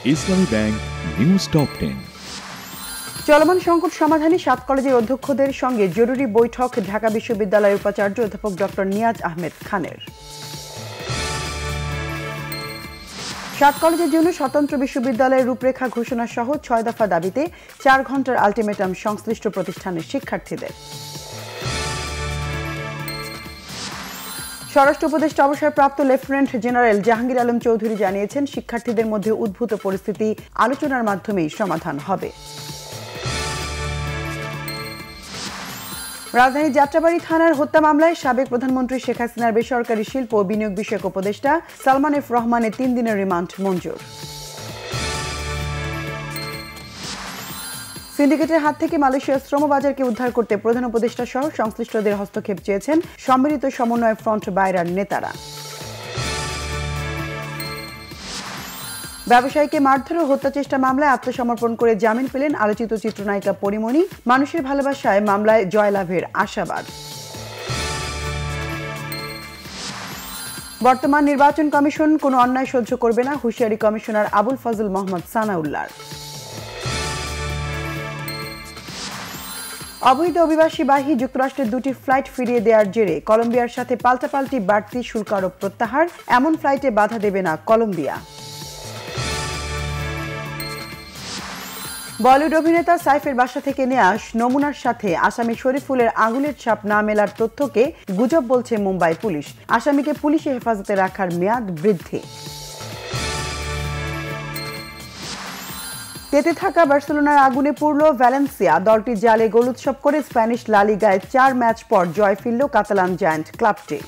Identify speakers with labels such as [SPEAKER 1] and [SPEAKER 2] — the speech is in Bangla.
[SPEAKER 1] ইসলামী ব্যাংক নিউজ টপ 10।
[SPEAKER 2] চলমান সংকট সমাধানে 7 কলেজের অধ্যক্ষদের সঙ্গে জরুরি বৈঠক ঢাকা বিশ্ববিদ্যালয়ের উপাচার্য অধ্যাপক ডক্টর নিয়াজ আহমেদ খানের। 7 কলেজের জন্য স্বতন্ত্র বিশ্ববিদ্যালয়ের রূপরেখা ঘোষণা সহ 6 দফা দাবিতে 4 ঘণ্টার আলটিমেটাম সংশ্লিষ্ট প্রতিষ্ঠানের শিক্ষার্থীদের। স্বরাষ্ট্র উপদেষ্টা অবসরপ্রাপ্ত লেফটেন্যান্ট জেনারেল জাহাঙ্গীর আলম চৌধুরী জানিয়েছেন, শিক্ষার্থীদের মধ্যে উদ্ভূত পরিস্থিতি আলোচনার মাধ্যমেই সমাধান হবে। রাজধানীর যাত্রাবাড়ী থানার হত্যা মামলায় সাবেক প্রধানমন্ত্রী শেখ হাসিনার বেসরকারি শিল্প ও বিনিয়োগ বিষয়ক উপদেষ্টা সালমান এফ রহমানের 3 দিনের রিমান্ড মঞ্জুর। সিন্ডিকেটের হাত থেকে মালয়েশিয়ার শ্রমবাজারকে উদ্ধার করতে প্রধান উপদেষ্টা সহ সংশ্লিষ্টদের হস্তক্ষেপ চেয়েছেন সম্মিলিত সমন্বয় ফ্রন্ট বাইরার নেতারা। ব্যবসায়ীকে মারধর ও হত্যা চেষ্টা মামলায় আত্মসমর্পণ করে জামিন পেলেন আলোচিত চিত্রনায়িকা পরিমণি। মানুষের ভালোবাসায় মামলায় জয়লাভের আশাবাদ। বর্তমান নির্বাচন কমিশন কোনো অন্যায় সহ্য করবে না, হুঁশিয়ারি কমিশনার আবুল ফজল মোহাম্মদ সানাউল্লাহ। অবৈধ অভিবাসীবাহী যুক্তরাষ্ট্রের 2টি ফ্লাইট ফিরিয়ে দেওয়ার জেরে কলম্বিয়ার সাথে পাল্টাপাল্টি বাড়তি শুল্ক আরোপ প্রত্যাহার, এমন ফ্লাইটে বাধা দেবে না কলম্বিয়া। বলিউড অভিনেতা সাইফের বাসা থেকে নেওয়া নমুনার সাথে আসামি শরীফুলের আঙুলের ছাপ না মেলার তথ্যকে গুজব বলছে মুম্বাই পুলিশ। আসামিকে পুলিশি হেফাজতে রাখার মেয়াদ বৃদ্ধি। তেতে থাকা বার্সেলোনার আগুনে পুড়ল ভ্যালেন্সিয়া। দলটি জালে গোল উৎসব করে স্প্যানিশ লা লিগায় 4 ম্যাচ পর জয় ফিরল কাতালান জায়ান্ট ক্লাবটি।